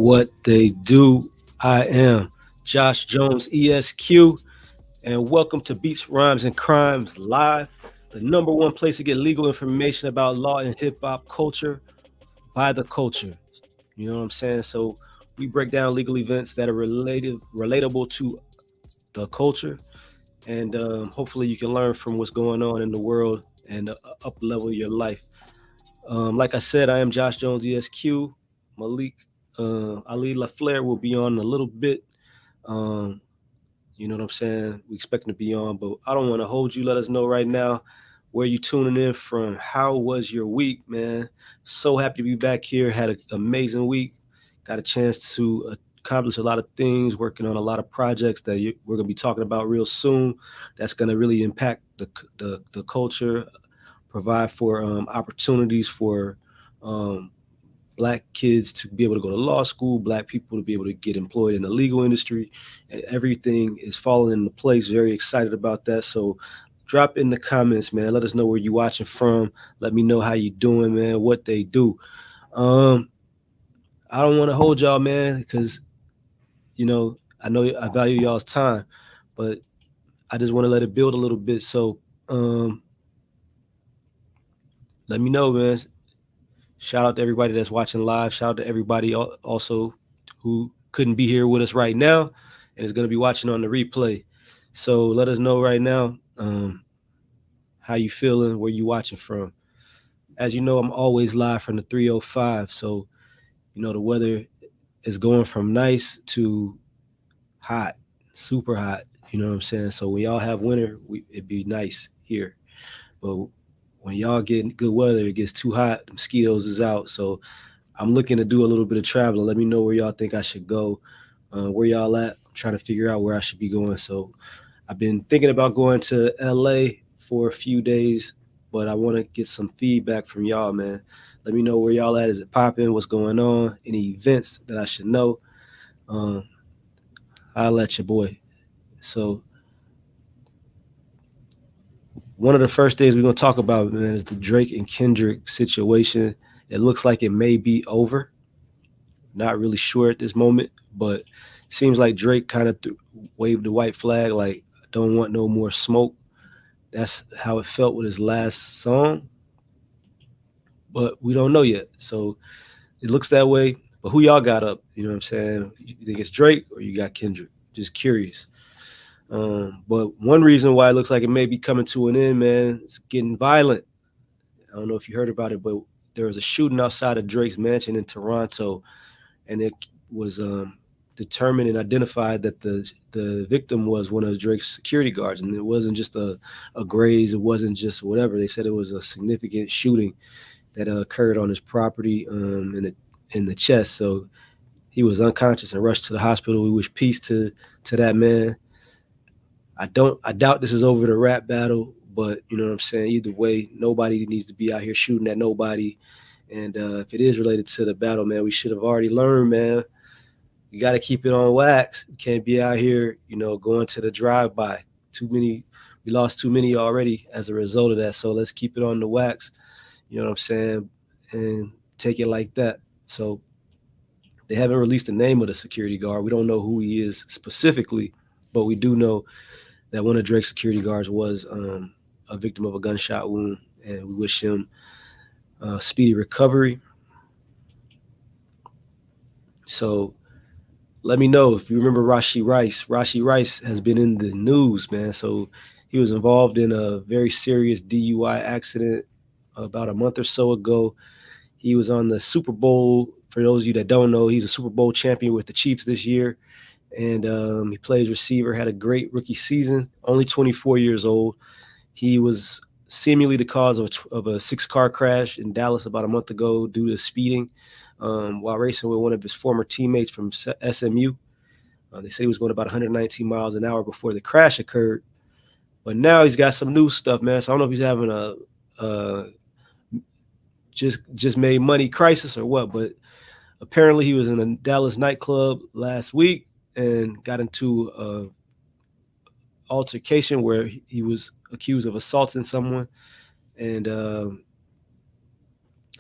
What they do. I am Josh Jones, ESQ, and welcome to Beats, Rhymes, and Crimes Live, the number one place to get legal information about law and hip hop culture by the culture. You know what I'm saying? So we break down legal events that are relatable to the culture, and hopefully you can learn from what's going on in the world and up level your life. Like I said, I am Josh Jones, ESQ. Malik Ali LaFlare will be on in a little bit. Um, you know what I'm saying? We expect him to be on, but I don't want to hold you. Let us know right now where you tuning in from. How was your week, man? So happy to be back here. Had an amazing week. Got a chance to accomplish a lot of things, working on a lot of projects that we're going to be talking about real soon. That's going to really impact the culture, provide for opportunities for um, black kids to be able to go to law school, black people to be able to get employed in the legal industry, and everything is falling into place. Very excited about that. So drop in the comments, man. Let us know where you watching from. Let me know how you doing, man, what they do. Um, I don't want to hold y'all, man, because I know I value y'all's time, but I just want to let it build a little bit. So let me know, man. Shout out to everybody that's watching live. Shout out to everybody also who couldn't be here with us right now and is going to be watching on the replay. So let us know right now how you feeling, where you watching from. As you know, I'm always live from the 305. So, the weather is going from nice to hot, super hot. You know what I'm saying? So when y'all have winter, it'd be nice here. But when y'all get good weather, it gets too hot. The mosquitoes is out. So I'm looking to do a little bit of traveling. Let me know where y'all think I should go, where y'all at. I'm trying to figure out where I should be going. So I've been thinking about going to LA for a few days, but I want to get some feedback from y'all, man. Let me know where y'all at. Is it popping? What's going on? Any events that I should know? Um, I'll let your boy. So one of the first things we're gonna talk about, man, is the Drake and Kendrick situation. It looks like it may be over. Not really sure at this moment, but it seems like Drake kind of waved the white flag, like don't want no more smoke. That's how it felt with his last song, but we don't know yet. So it looks that way. But who y'all got up? You know what I'm saying? You think it's Drake or you got Kendrick? Just curious. But one reason why it looks like it may be coming to an end, man, it's getting violent. I don't know if you heard about it, but there was a shooting outside of Drake's mansion in Toronto, and it was determined and identified that the victim was one of Drake's security guards, and it wasn't just a graze, it wasn't just whatever. They said it was a significant shooting that occurred on his property in the chest. So he was unconscious and rushed to the hospital. We wish peace to that man. I doubt this is over the rap battle, but you know what I'm saying. Either way, nobody needs to be out here shooting at nobody. And if it is related to the battle, man, we should have already learned, man. You got to keep it on wax. You can't be out here, going to the drive-by. Too many, we lost too many already as a result of that. So let's keep it on the wax. You know what I'm saying, and take it like that. So they haven't released the name of the security guard. We don't know who he is specifically, but we do know that one of Drake's security guards was a victim of a gunshot wound, and we wish him speedy recovery. So let me know if you remember Rashi Rice. Rashi Rice has been in the news, man. So he was involved in a very serious DUI accident about a month or so ago. He was on the Super Bowl. For those of you that don't know, he's a Super Bowl champion with the Chiefs this year. And he plays receiver, had a great rookie season, only 24 years old. He was seemingly the cause of a six-car crash in Dallas about a month ago due to speeding while racing with one of his former teammates from SMU. They said he was going about 119 miles an hour before the crash occurred. But now he's got some new stuff, man. So I don't know if he's having a just made money crisis or what, but apparently he was in a Dallas nightclub last week and got into a altercation where he was accused of assaulting someone, and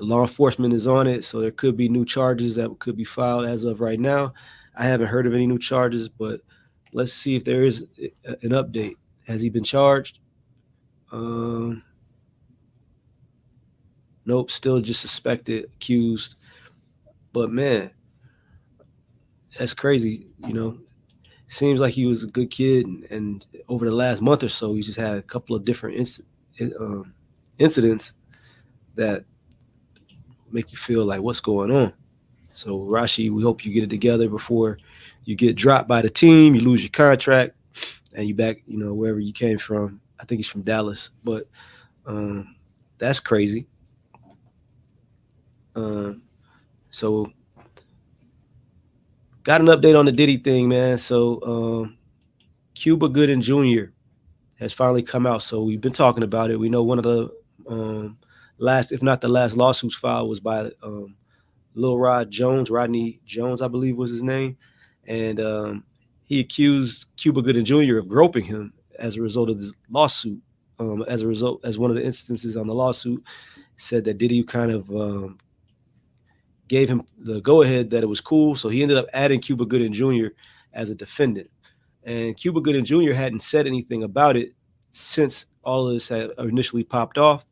The law enforcement is on it, so there could be new charges that could be filed as of right now. I haven't heard of any new charges, but let's see if there is an update. Has he been charged? Um, nope, still just suspected, accused. But man, that's crazy. Seems like he was a good kid, and over the last month or so, he just had a couple of different incidents that make you feel like what's going on. So Rashi, we hope you get it together before you get dropped by the team, you lose your contract, and you back, wherever you came from. I think he's from Dallas, but um, that's crazy. Um, so got an update on the Diddy thing, man. So Cuba Gooding Jr. has finally come out. So we've been talking about it. We know one of the last, if not the last, lawsuits filed was by Rodney Jones, I believe was his name, and he accused Cuba Gooding Jr. of groping him as a result of this lawsuit. As one of the instances on the lawsuit, said that Diddy kind of gave him the go-ahead that it was cool, so he ended up adding Cuba Gooding Jr. as a defendant. And Cuba Gooding Jr. hadn't said anything about it since all of this had initially popped off,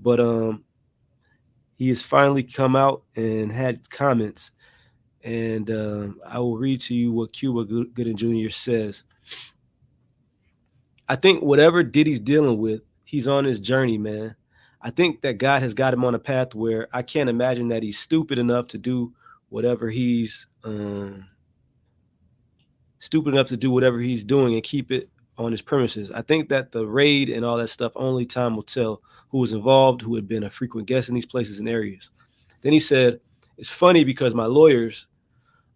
but he has finally come out and had comments. And I will read to you what Cuba Gooding Jr. says. I think whatever Diddy's dealing with, he's on his journey, man. I think that God has got him on a path where I can't imagine that he's stupid enough to do whatever he's doing and keep it on his premises. I think that the raid and all that stuff, only time will tell who was involved, who had been a frequent guest in these places and areas. Then he said, it's funny because my lawyers,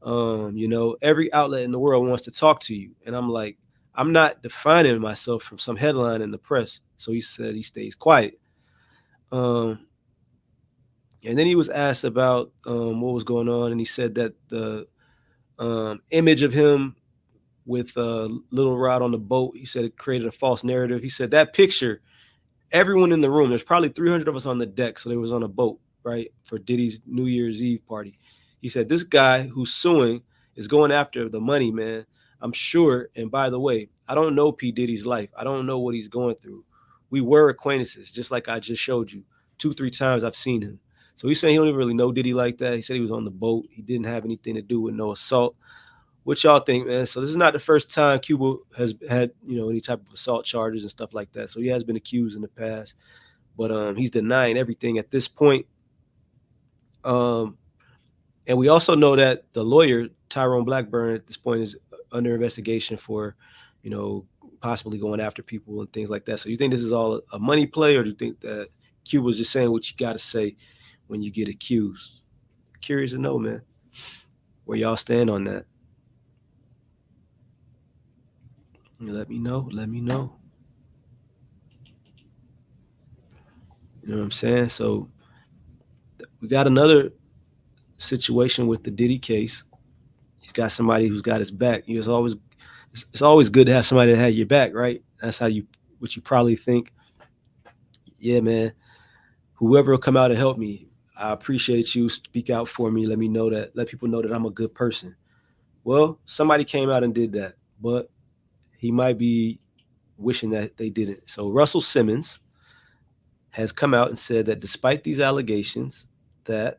every outlet in the world wants to talk to you. And I'm like, I'm not defining myself from some headline in the press. So he said he stays quiet. And then he was asked about what was going on. And he said that the image of him with Little Rod on the boat, he said it created a false narrative. He said that picture, everyone in the room, there's probably 300 of us on the deck. So they was on a boat, right, for Diddy's New Year's Eve party. He said, this guy who's suing is going after the money, man. I'm sure. And by the way, I don't know P. Diddy's life. I don't know what he's going through. We were acquaintances, just like I just showed you. 2-3 times I've seen him. So he's saying he don't even really know Diddy like that. He said he was on the boat. He didn't have anything to do with no assault. What y'all think, man? So this is not the first time Cuba has had, any type of assault charges and stuff like that. So he has been accused in the past, but he's denying everything at this point. And we also know that the lawyer, Tyrone Blackburn, at this point is under investigation for, possibly going after people and things like that. So you think this is all a money play, or do you think that Cuba's just saying what you got to say when you get accused? Curious to know, man, where y'all stand on that. Let me know. Let me know. You know what I'm saying? So we got another situation with the Diddy case. He's got somebody who's got his back. It's always good to have somebody that had your back, right? That's what you probably think. Yeah, man. Whoever will come out and help me, I appreciate you. Speak out for me. Let people know that I'm a good person. Well, somebody came out and did that, but he might be wishing that they didn't. So Russell Simmons has come out and said that despite these allegations, that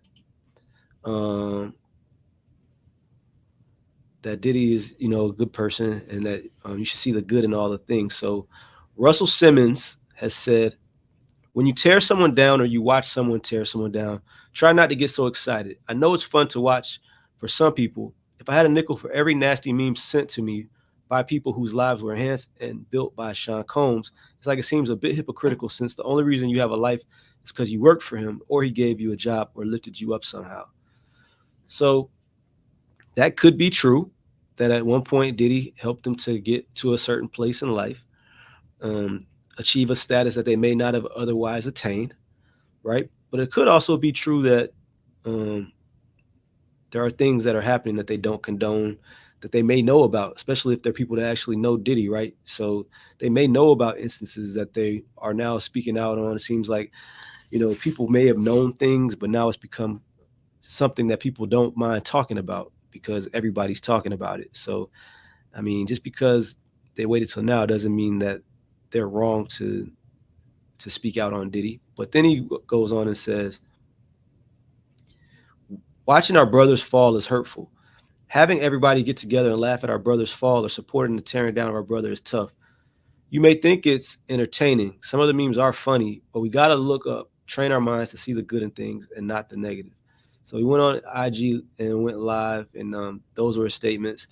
that Diddy is, a good person, and that you should see the good in all the things. So Russell Simmons has said, when you tear someone down or you watch someone tear someone down, try not to get so excited. I know it's fun to watch for some people. If I had a nickel for every nasty meme sent to me by people whose lives were enhanced and built by Sean Combs, it's like it seems a bit hypocritical, since the only reason you have a life is because you worked for him, or he gave you a job, or lifted you up somehow. So that could be true, that at one point Diddy helped them to get to a certain place in life, achieve a status that they may not have otherwise attained, right? But it could also be true that there are things that are happening that they don't condone, that they may know about, especially if they're people that actually know Diddy, right? So they may know about instances that they are now speaking out on. It seems like people may have known things, but now it's become something that people don't mind talking about because everybody's talking about it. So, I mean, just because they waited till now doesn't mean that they're wrong to speak out on Diddy. But then he goes on and says, watching our brothers fall is hurtful. Having everybody get together and laugh at our brother's fall or supporting the tearing down of our brother is tough. You may think it's entertaining. Some of the memes are funny, but we got to look up, train our minds to see the good in things and not the negative. So he went on IG and went live, and those were his statements.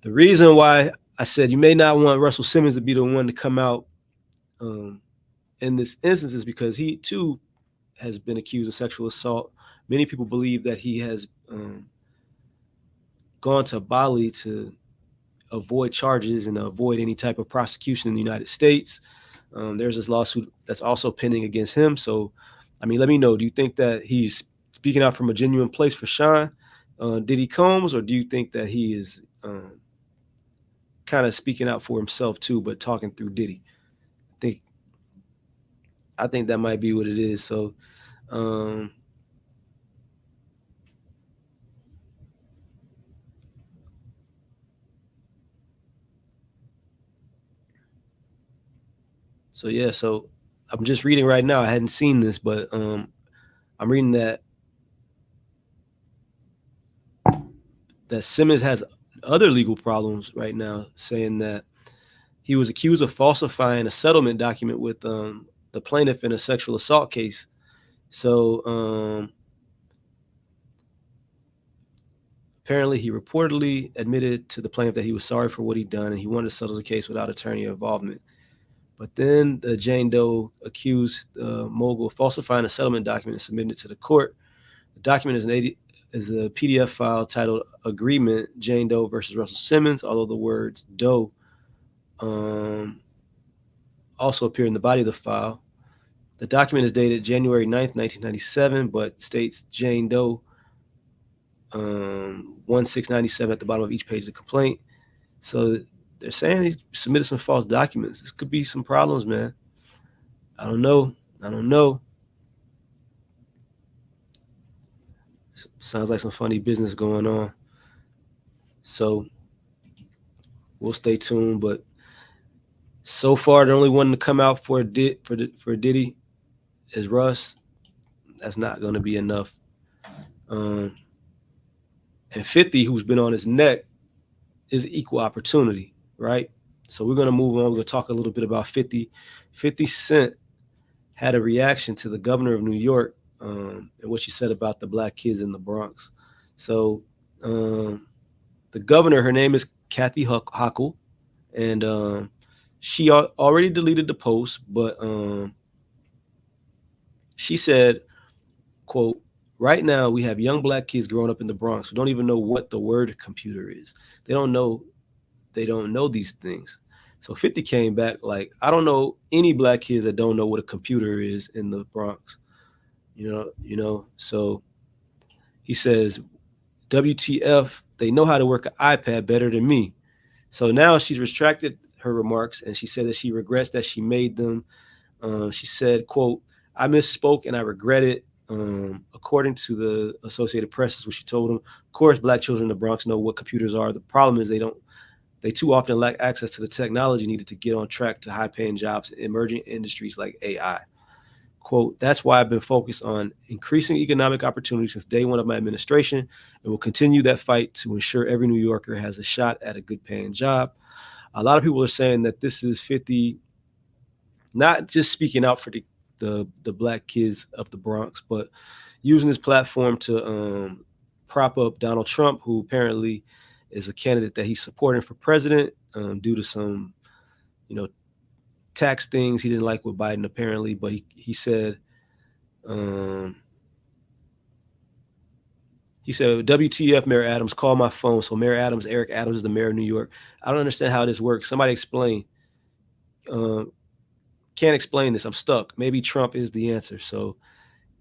The reason why I said you may not want Russell Simmons to be the one to come out um, in this instance is because he too has been accused of sexual assault. Many people believe that he has gone to Bali to avoid charges and avoid any type of prosecution in the United States. There's this lawsuit that's also pending against him. So, I mean, let me know. Do you think that he's speaking out from a genuine place for Sean Diddy Combs, or do you think that he is kind of speaking out for himself too, but talking through Diddy? I think I think that might be what it is. Um, so yeah, so I'm just reading right now. I hadn't seen this, but I'm reading that Simmons has other legal problems right now, saying that he was accused of falsifying a settlement document with the plaintiff in a sexual assault case. So apparently, he reportedly admitted to the plaintiff that he was sorry for what he'd done and he wanted to settle the case without attorney involvement. But then the Jane Doe accused the mogul of falsifying a settlement document and submitting it to the court. The document is a PDF file titled Agreement Jane Doe versus Russell Simmons, although the words Doe um, also appear in the body of the file. The document is dated January 9th, 1997, but states Jane Doe 1697 at the bottom of each page of the complaint. So they're saying he submitted some false documents. This could be some problems, man. I don't know. I don't know. Sounds like some funny business going on. So we'll stay tuned. But so far, the only one to come out for Diddy is Russ. That's not going to be enough. And 50, who's been on his neck, is equal opportunity, right? So we're going to move on. We're going to talk a little bit about 50. 50 Cent had a reaction to the governor of New York and what she said about the black kids in the Bronx. So the governor, her name is Kathy Hochul, and she already deleted the post, but she said, quote, right now we have young black kids growing up in the Bronx who don't even know what the word computer is. They don't know these things. So 50 came back like, I don't know any black kids that don't know what a computer is in the Bronx. So he says, WTF, they know how to work an iPad better than me. So now she's retracted her remarks and she said that she regrets that she made them. She said, quote, I misspoke and I regret it. According to the Associated Press, is what she told them. Of course, black children in the Bronx know what computers are. The problem is they too often lack access to the technology needed to get on track to high-paying jobs in emerging industries like AI. Quote, that's why I've been focused on increasing economic opportunities since day one of my administration and will continue that fight to ensure every New Yorker has a shot at a good-paying job. A lot of people are saying that this is 50 not just speaking out for the black kids of the Bronx, but using this platform to prop up Donald Trump, who apparently is a candidate that he's supporting for president due to some, tax things he didn't like with Biden apparently. But um, he said, WTF, Mayor Adams, call my phone. So Mayor Adams, Eric Adams is the mayor of New York. I don't understand how this works. Somebody explain. Can't explain this. I'm stuck. Maybe Trump is the answer. So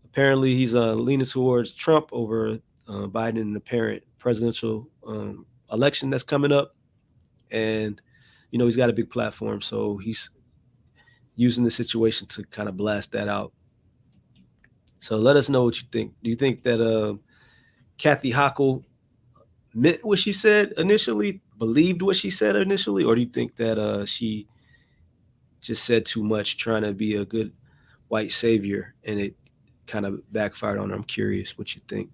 apparently he's leaning towards Trump over Biden in an apparent presidential election that's coming up. And, he's got a big platform. So he's using the situation to kind of blast that out. So let us know what you think. Do you think that Kathy Hochul meant what she said initially, believed what she said initially, or do you think that she just said too much, trying to be a good white savior, and it kind of backfired on her? I'm curious what you think.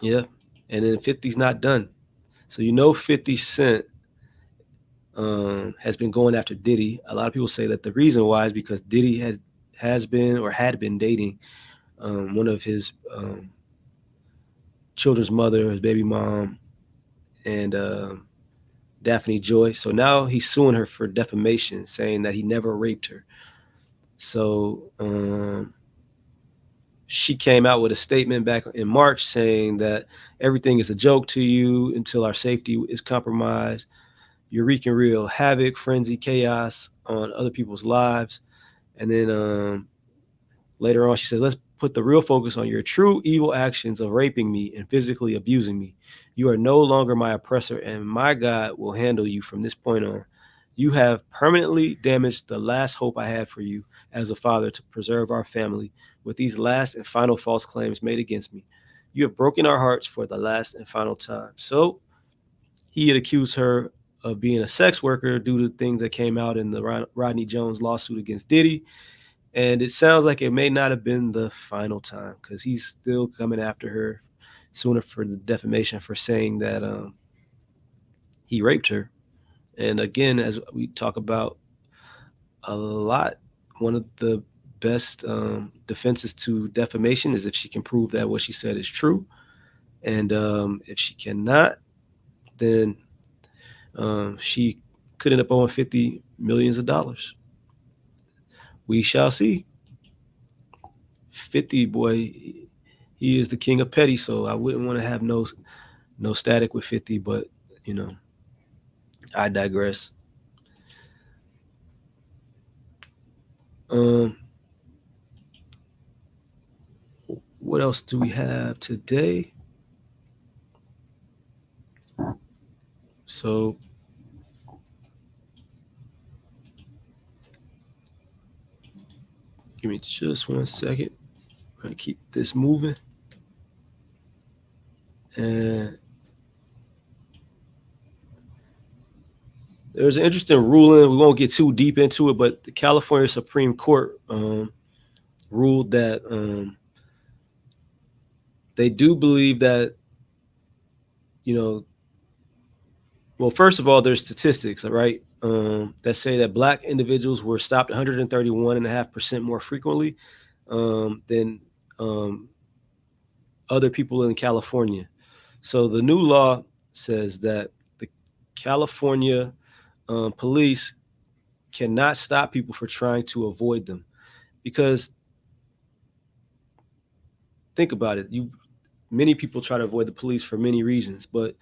Yeah, and then 50's not done. So 50 Cent has been going after Diddy. A lot of people say that the reason why is because Diddy has been or had been dating one of his children's mother, his baby mom, and Daphne Joy. So now he's suing her for defamation, saying that he never raped her. So she came out with a statement back in March saying that everything is a joke to you until our safety is compromised. You're wreaking real havoc, frenzy, chaos on other people's lives. And then later on, she says, let's put the real focus on your true evil actions of raping me and physically abusing me. You are no longer my oppressor, and my God will handle you from this point on. You have permanently damaged the last hope I had for you as a father to preserve our family with these last and final false claims made against me. You have broken our hearts for the last and final time. So he had accused her of being a sex worker due to things that came out in the Rodney Jones lawsuit against Diddy. And it sounds like it may not have been the final time because he's still coming after her sooner for the defamation for saying that he raped her. And again, as we talk about a lot, one of the best defenses to defamation is if she can prove that what she said is true. And if she cannot, then she could end up owing 50 millions of dollars. We shall see. 50, boy, he is the king of petty, so I wouldn't want to have no static with 50, but you know, I digress. Um, what else do we have today? So give me just 1 second. I'm gonna keep this moving. And there's an interesting ruling. We won't get too deep into it, but the California Supreme Court ruled that they do believe that, you know, well, first of all, there's statistics, right, that say that black individuals were stopped 131.5% more frequently than other people in California. So the new law says that the California police cannot stop people for trying to avoid them because think about it. Many people try to avoid the police for many reasons, but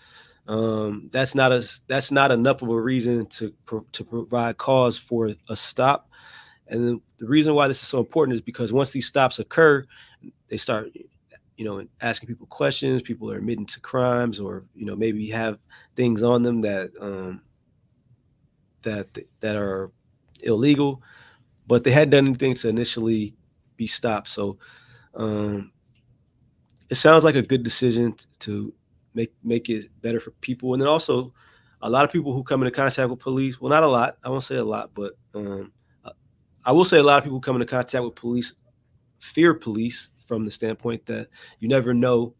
that's not enough of a reason to provide cause for a stop. And then the reason why this is so important is because once these stops occur, they start, asking people questions. People are admitting to crimes, or maybe have things on them that that are illegal, but they hadn't done anything to initially be stopped. So um, it sounds like a good decision to make it better for people. And then also, a lot of people who come into contact with police. Well, not a lot. I won't say a lot, but I will say a lot of people come into contact with police fear police from the standpoint that you never know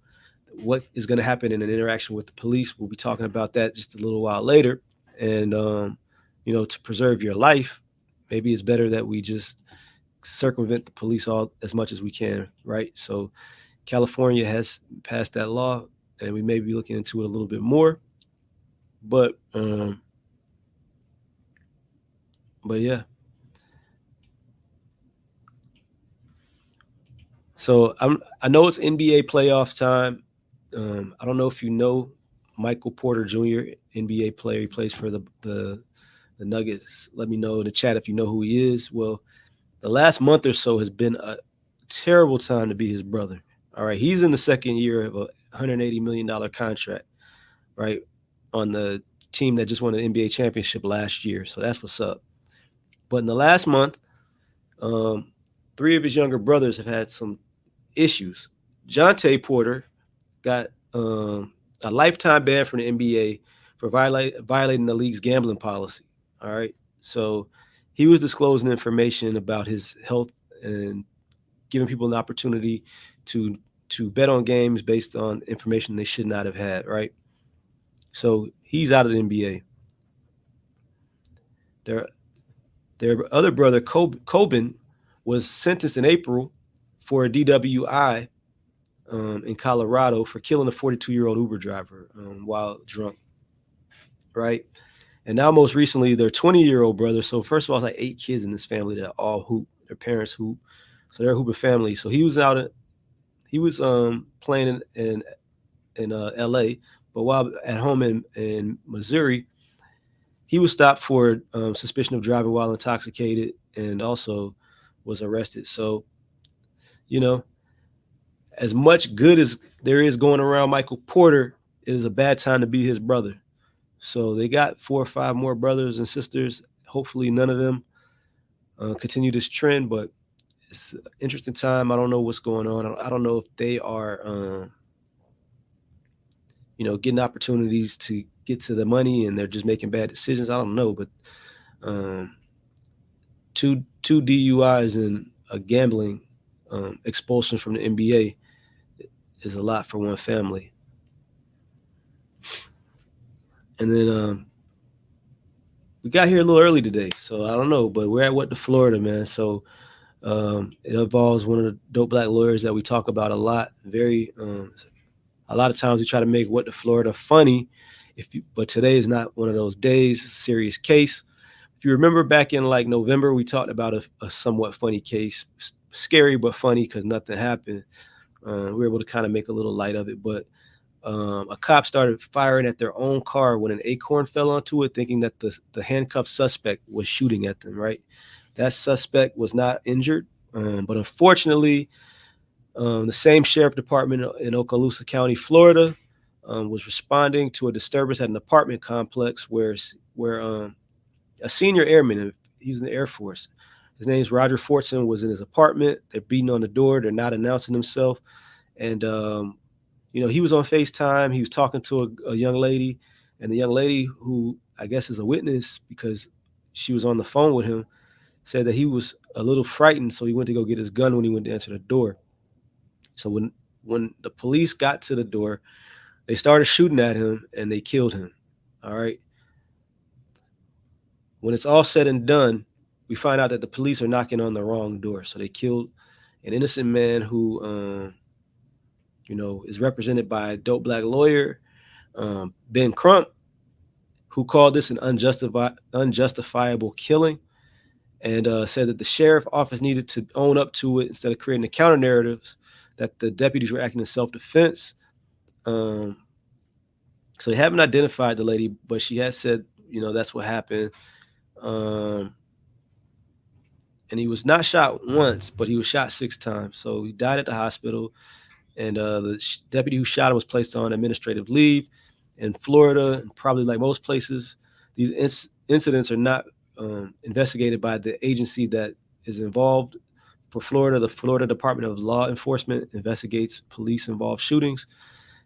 what is going to happen in an interaction with the police. We'll be talking about that just a little while later. And to preserve your life, maybe it's better that we just circumvent the police all as much as we can, right? So California has passed that law, and we may be looking into it a little bit more. But yeah. So I know it's NBA playoff time. I don't know if you know Michael Porter Jr., NBA player. He plays for the Nuggets. Let me know in the chat if you know who he is. Well, the last month or so has been a terrible time to be his brother. All right, he's in the second year of a $180 million contract, right, on the team that just won the NBA championship last year. So that's what's up. But in the last month, three of his younger brothers have had some issues. Jonte Porter got a lifetime ban from the NBA for violating the league's gambling policy. All right. So he was disclosing information about his health and giving people an opportunity to bet on games based on information they should not have had, right? So he's out of the NBA. Their their other brother, Coben, was sentenced in April for a DWI in Colorado for killing a 42-year-old Uber driver while drunk, right? And now, most recently, their 20-year-old brother. So first of all, it's like 8 kids in this family that all hoop. Their parents hoop, so they're a hooping family. So he was playing in L.A., but while at home in Missouri, he was stopped for suspicion of driving while intoxicated and also was arrested. So, you know, as much good as there is going around Michael Porter, it is a bad time to be his brother. So they got 4 or 5 more brothers and sisters. Hopefully, none of them continue this trend, but it's an interesting time. I don't know what's going on. I don't know if they are, getting opportunities to get to the money and they're just making bad decisions. I don't know, but um, two DUIs and a gambling expulsion from the NBA is a lot for one family. And then we got here a little early today, so I don't know, but we're at What the Florida, man. So it involves one of the dope black lawyers that we talk about a lot. A lot of times we try to make What the Florida funny, but today is not one of those days. It's a serious case. If you remember back in like November, we talked about a somewhat funny case, scary but funny because nothing happened. We were able to kind of make a little light of it, but a cop started firing at their own car when an acorn fell onto it, thinking that the handcuffed suspect was shooting at them, right? That suspect was not injured, but unfortunately, the same sheriff department in Okaloosa County, Florida, was responding to a disturbance at an apartment complex where a senior airman, he was in the Air Force, his name's Roger Fortson, was in his apartment. They're beating on the door. They're not announcing himself. And he was on FaceTime. He was talking to a young lady, and the young lady, who I guess is a witness because she was on the phone with him, said that he was a little frightened, so he went to go get his gun when he went to answer the door. So when the police got to the door, they started shooting at him and they killed him. All right. When it's all said and done, we find out that the police are knocking on the wrong door. So they killed an innocent man who is represented by a dope black lawyer, Ben Crump, who called this an unjustifiable killing and said that the sheriff office needed to own up to it instead of creating the counter narratives that the deputies were acting in self-defense. So they haven't identified the lady, but she has said, that's what happened. And he was not shot once, but he was shot 6 times. So he died at the hospital. And the deputy who shot him was placed on administrative leave. In Florida, and probably like most places, these incidents are not investigated by the agency that is involved. For Florida, the Florida Department of Law Enforcement investigates police-involved shootings.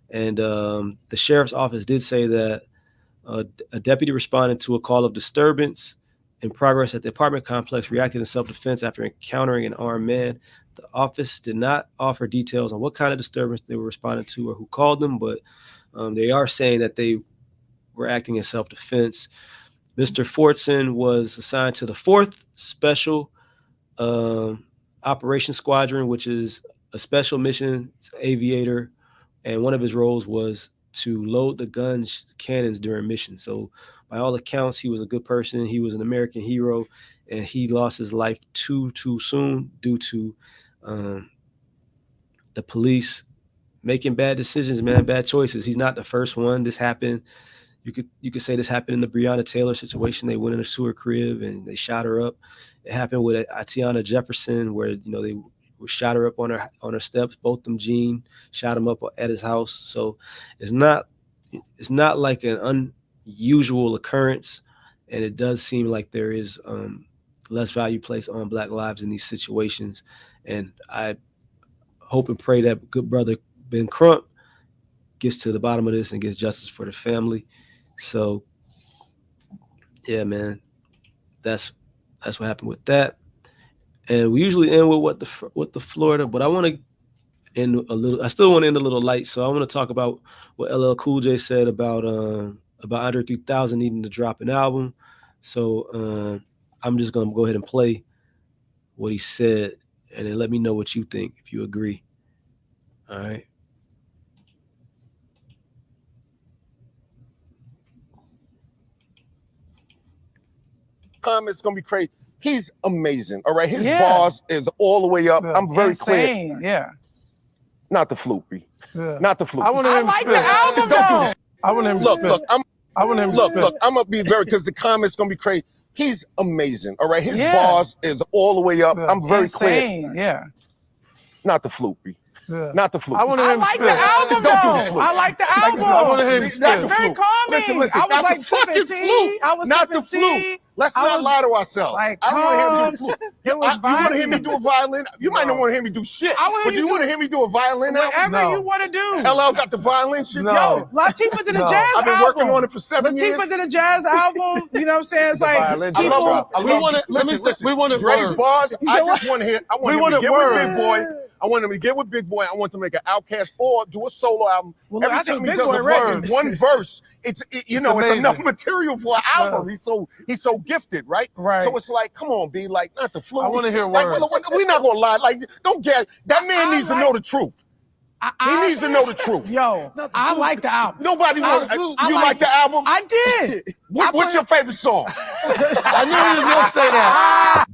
And the sheriff's office did say that a deputy responded to a call of disturbance in progress at the apartment complex, reacted in self-defense after encountering an armed man. The office did not offer details on what kind of disturbance they were responding to or who called them, but they are saying that they were acting in self-defense. Mr. Fortson was assigned to the 4th Special Operations Squadron, which is a special missions aviator, and one of his roles was to load the guns cannons during missions. So by all accounts, he was a good person. He was an American hero, and he lost his life too soon due to the police making bad decisions, man, bad choices. He's not the first one. This happened. You could say this happened in the Breonna Taylor situation. They went in to her crib and they shot her up. It happened with Atiana Jefferson, where they shot her up on her steps. Both them Gene shot him up at his house. So it's not like an unusual occurrence, and it does seem like there is less value placed on Black lives in these situations. And I hope and pray that good brother Ben Crump gets to the bottom of this and gets justice for the family. So yeah, man, that's that's what happened with that. And we usually end with what the Florida, but I want to end a little. I still want to end a little light, so I want to talk about what LL Cool J said about Andre 3000 needing to drop an album. So I'm just gonna go ahead and play what he said, and then let me know what you think if you agree. All right. Comments gonna be crazy. He's amazing. All right, his bars is all the way up. I'm very clear. Yeah. Not the floopy. Yeah. Not the floopy. I want him like spit. the album though. I want him Look, spit. look, I want him look, spit. look. I'm gonna be very because the comments gonna be crazy. He's amazing. All right, his Yeah. bars is all the way up. Yeah. I'm very clear. Yeah. Not the floopy. Yeah. Not the floopy. I want I him like spit. the album Don't do the though. fluke. I like the Like, album. I want him Not spit. the It's very fluke. calming. Listen, I was not like the fucking sipping tea. fluke. I was Not the sipping tea. fluke. Let's I not was lie to ourselves. like, I don't want to hear him do the calm. fluke. It was You want to hear me vibing. do a violin? You might not want to hear me do shit. I wanna But hear do you you want to do- hear me do a violin album? Whatever No. you want to do. LL got the violin shit. No. Yo, Latifah did a No. jazz I've been album. working on it for 7 years. Latifah did a jazz album. You know what I'm saying? It's like violin I people. love him. I We love wanna- him. let me Listen, say- listen. we wanted Dre's words. bars. You I know just want to hear. I want We him to wanted get with Big words. Boy. I want him to get with Big Boy. I want them to make an Outkast or do a solo album. Well, look, Every I think time he Big does Boy a ready. fucking one verse, it's amazing. enough material for an album. Yeah. He's so gifted, right? Right. So it's like, come on, B, like not the flu. I wanna hear Like, words. we're not gonna lie. Like, don't get that man I needs to like- know the truth. He needs to know the truth. Yo, I like the album. Nobody wants. I You like like the album? I did. What's your favorite song? I knew he was gonna say that.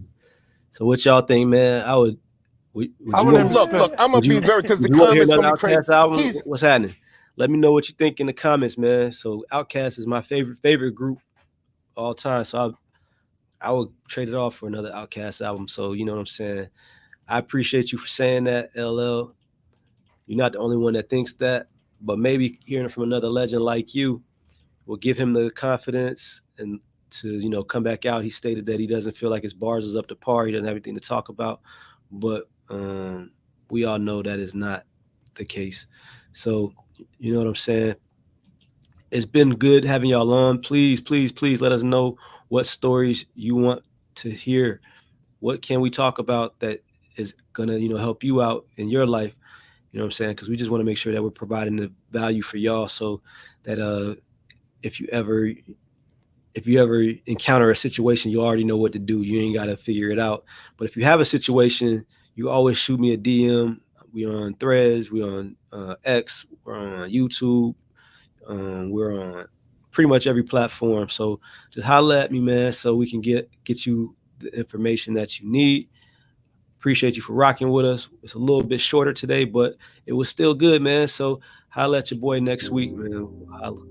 So what y'all think, man? Would I you want him want- Look, look. I'm gonna Would you- be very because the would you wanna hear comments another gonna be crazy. Outkast album? He's What's happening? Let me know what you think in the comments, man. So Outkast is my favorite group all time. So I would trade it off for another Outkast album. So you know what I'm saying. I appreciate you for saying that, LL. You're not the only one that thinks that, but maybe hearing it from another legend like you will give him the confidence and to come back out. He stated that he doesn't feel like his bars is up to par. He doesn't have anything to talk about, but we all know that is not the case. So you know what I'm saying. It's been good having y'all on. Please, please, please let us know what stories you want to hear. What can we talk about that is gonna help you out in your life? You know what I'm saying? Because we just want to make sure that we're providing the value for y'all, so that if you ever encounter a situation, you already know what to do. You ain't got to figure it out. But if you have a situation, you always shoot me a DM. We're on Threads. We're on X. We're on YouTube. We're on pretty much every platform. So just holler at me, man, so we can get you the information that you need. Appreciate you for rocking with us. It's a little bit shorter today, but it was still good, man. So holler at your boy next week, man. Holla.